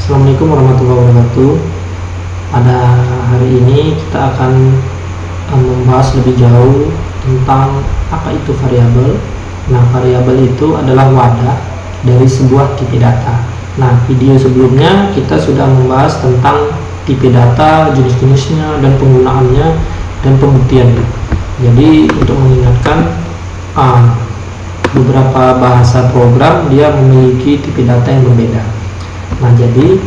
Assalamualaikum warahmatullahi wabarakatuh. Pada hari ini kita akan membahas lebih jauh tentang apa itu variabel. Nah, variabel itu adalah wadah dari sebuah tipe data. Nah, video sebelumnya kita sudah membahas tentang tipe data, jenis-jenisnya, dan penggunaannya, dan pembuktian. Jadi untuk mengingatkan, beberapa bahasa program dia memiliki tipe data yang berbeda. Nah, jadi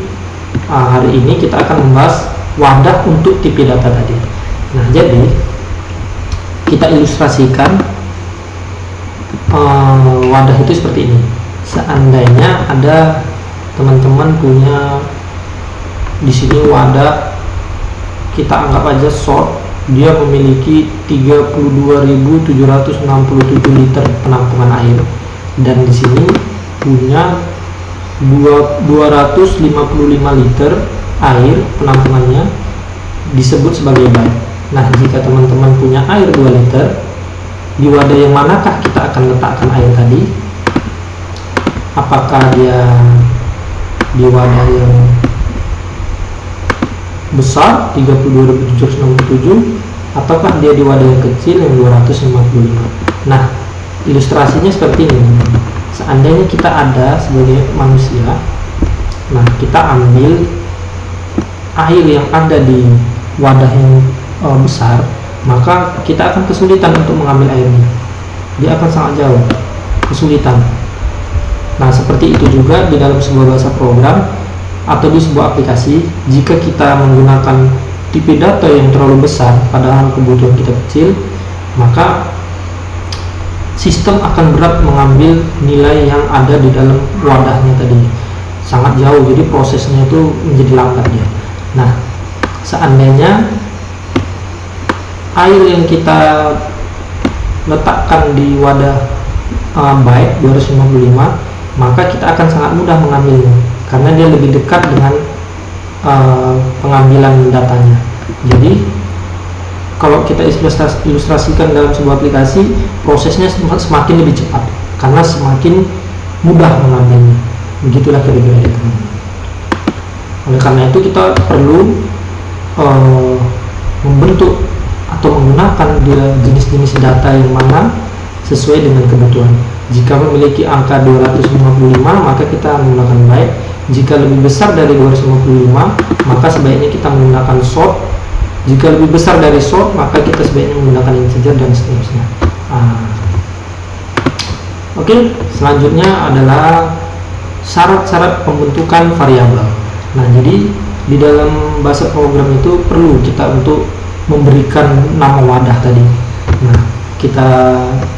hari ini kita akan membahas wadah untuk tipe data tadi. Nah, jadi kita ilustrasikan wadah itu seperti ini. Seandainya ada teman-teman punya di sini wadah, kita anggap aja sort, dia memiliki 32.767 liter penampungan air, dan di sini punya 255 liter air penampungannya disebut sebagai byte. Nah, jika teman-teman punya air 2 liter, di wadah yang manakah kita akan letakkan air tadi? Apakah dia di wadah yang besar 32.767 ataukah dia di wadah yang kecil yang 255? Nah, ilustrasinya seperti ini. Seandainya kita ada sebagai manusia, nah kita ambil air yang ada di wadah yang besar, maka kita akan kesulitan untuk mengambil airnya. Dia akan sangat jauh, kesulitan. Nah, seperti itu juga di dalam sebuah bahasa program atau di sebuah aplikasi. Jika kita menggunakan tipe data yang terlalu besar padahal kebutuhan kita kecil, maka sistem akan berat mengambil nilai yang ada di dalam wadahnya tadi, sangat jauh, jadi prosesnya itu menjadi lambat dia. Nah, seandainya air yang kita letakkan di wadah byte 255, maka kita akan sangat mudah mengambilnya karena dia lebih dekat dengan pengambilan datanya. Jadi kalau kita ilustrasikan dalam sebuah aplikasi, prosesnya semakin lebih cepat karena semakin mudah mengambilnya. Begitulah kira-kira itu. Oleh karena itu kita perlu membentuk atau menggunakan jenis-jenis data yang mana sesuai dengan kebutuhan. Jika memiliki angka 255, maka kita menggunakan byte. Jika lebih besar dari 255, maka sebaiknya kita menggunakan sort. Jika lebih besar dari sort, maka kita sebaiknya menggunakan integer dan seterusnya. Oke, selanjutnya adalah syarat-syarat pembentukan variabel. Nah, jadi di dalam bahasa program itu perlu kita untuk memberikan nama wadah tadi. Nah, kita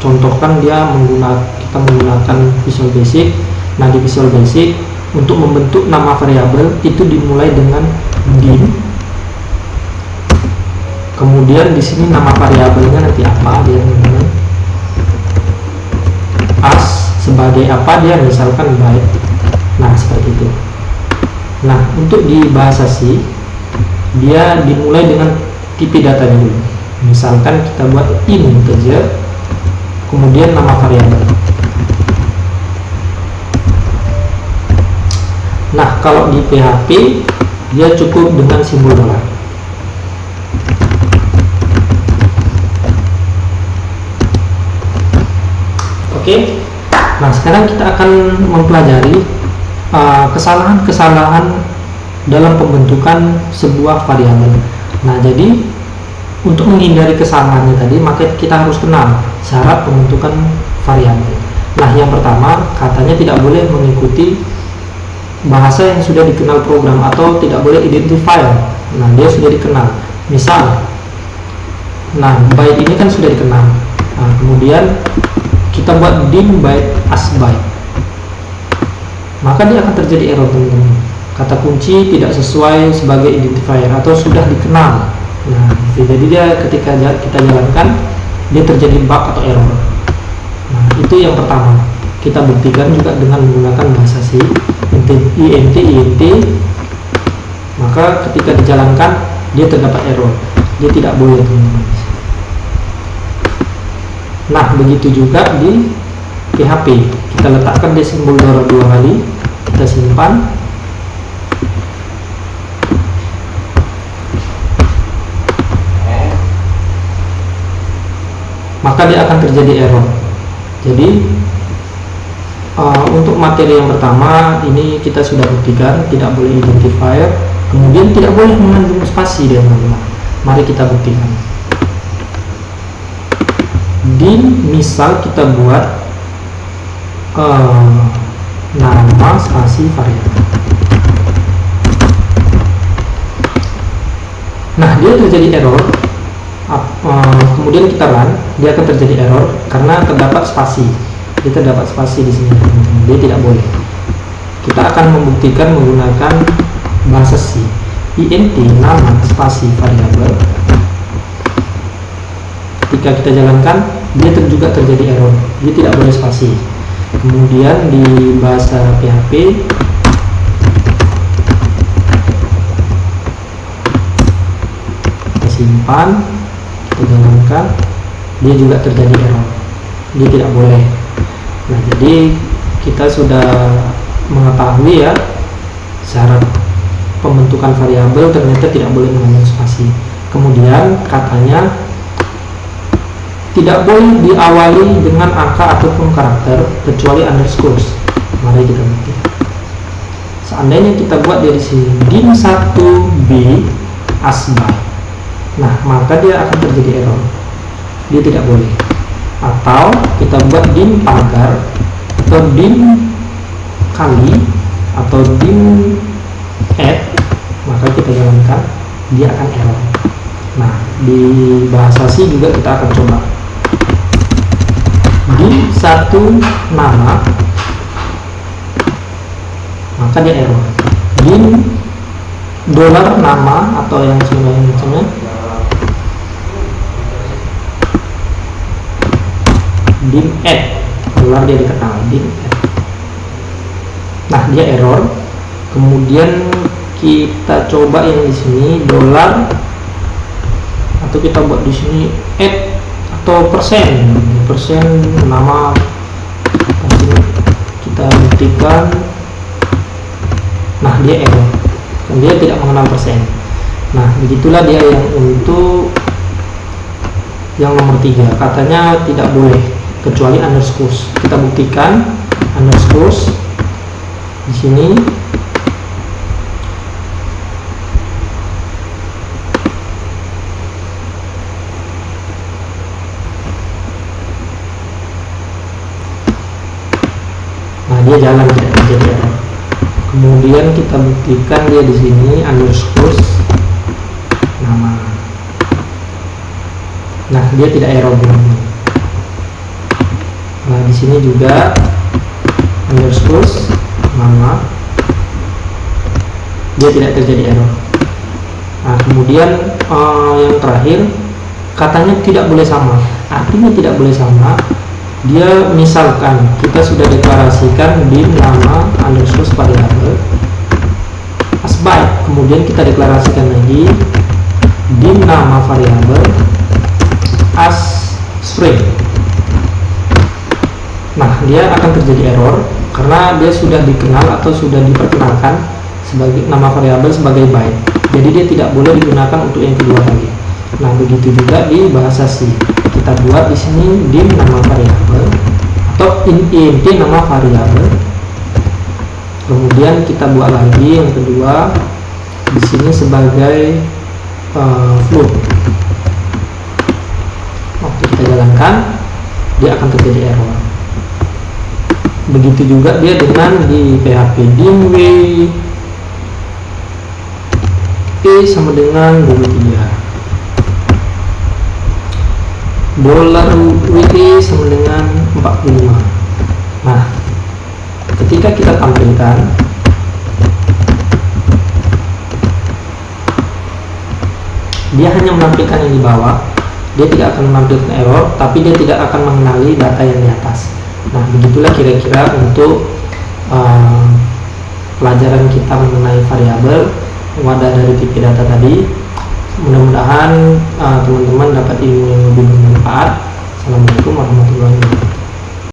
contohkan kita menggunakan Visual Basic. Nah, di Visual Basic untuk membentuk nama variabel itu dimulai dengan dim. Kemudian di sini nama variabelnya nanti apa dia, teman-teman? As sebagai apa dia, misalkan byte. Nah, seperti itu. Nah, untuk di bahasa C dia dimulai dengan tipe datanya dulu. Misalkan kita buat integer, kemudian nama variabel. Nah, kalau di PHP dia cukup dengan simbol dolar. Oke. Nah, sekarang kita akan mempelajari kesalahan-kesalahan dalam pembentukan sebuah variabel. Nah, jadi untuk menghindari kesalahannya tadi, maka kita harus kenal syarat pembentukan variabel. Nah, yang pertama, katanya tidak boleh mengikuti bahasa yang sudah dikenal program atau tidak boleh identifier. Nah, dia sudah dikenal. Misal, byte ini kan sudah dikenal. Nah, kemudian kita buat dim byte as byte, maka dia akan terjadi error, teman-teman. Kata kunci tidak sesuai sebagai identifier atau sudah dikenal. Nah, jadi dia ketika kita jalankan dia terjadi bug atau error. Nah, itu yang pertama. Kita buktikan juga dengan menggunakan bahasa C, int, maka ketika dijalankan dia terdapat error. Dia tidak boleh, teman-teman. Nah, begitu juga di PHP. Kita letakkan di simbol dollar 2 kali, kita simpan. maka dia akan terjadi error. Jadi untuk materi yang pertama ini kita sudah buktikan tidak boleh identifier, kemudian tidak boleh mengandung spasi dia teman-teman. Mari kita buktikan. Misal kita buat nama spasi variabel. Nah, dia terjadi error. Kemudian kita run, dia akan terjadi error karena terdapat spasi. Dia terdapat spasi di sini, dia tidak boleh. Kita akan membuktikan menggunakan bahasa C. int nama spasi variabel. Ketika kita jalankan, dia juga terjadi error. Dia tidak boleh spasi. Kemudian di bahasa PHP kita simpan, kita jalankan, dia juga terjadi error. Dia tidak boleh. Nah, jadi kita sudah mengetahui ya syarat pembentukan variabel ternyata tidak boleh mengandung spasi. Kemudian katanya tidak boleh diawali dengan angka ataupun karakter kecuali underscores. Mari kita buktikan. Seandainya kita buat dari sini dim1b asby, nah maka dia akan terjadi error. Dia tidak boleh. Atau kita buat dim pagar atau dim kali atau dim add, maka kita jalankan, dia akan error. Nah, di bahasa C juga kita akan coba dim satu nama, maka dia error. Dim dolar nama atau yang semacamnya, dim add dolar, dia dikenal dim add. Nah, dia error. Kemudian kita coba yang di sini dolar, atau kita buat di sini add atau persen nama. Kita buktikan. Nah, dia error. Dia tidak mengenal persen. Nah, begitulah dia yang untuk yang nomor 3. Katanya tidak boleh kecuali underscores. Kita buktikan underscores di sini. Nah, dia jalan, tidak terjadi error. Kemudian kita buktikan dia di sini underscores nama. Nah, dia tidak error. Nah, di sini juga underscores nama, dia tidak terjadi error. Nah, kemudian yang terakhir katanya tidak boleh sama. Artinya tidak boleh sama. Dia misalkan kita sudah deklarasikan dim nama underscores variabel asby, kemudian kita deklarasikan lagi dim nama variabel as string. Nah, dia akan terjadi error karena dia sudah dikenal atau sudah diperkenalkan sebagai nama variabel sebagai byte. Jadi dia tidak boleh digunakan untuk yang kedua kali. Nah, begitu juga di bahasa C. Kita buat di sini dim nama variabel atau int nama variabel. Kemudian kita buat lagi yang kedua di sini sebagai float. Waktu kita jalankan, dia akan terjadi error. Begitu juga dia dengan di PHP dim w sama dengan 23. Dolar WE sama dengan 45. Nah, ketika kita tampilkan, dia hanya menampilkan yang di bawah, dia tidak akan menampilkan error, tapi dia tidak akan mengenali data yang di atas. Nah, begitulah kira-kira untuk pelajaran kita mengenai variabel wadah dari tipe data tadi. Mudah-mudahan teman-teman dapat ilmu yang lebih bermanfaat. Assalamualaikum warahmatullahi wabarakatuh.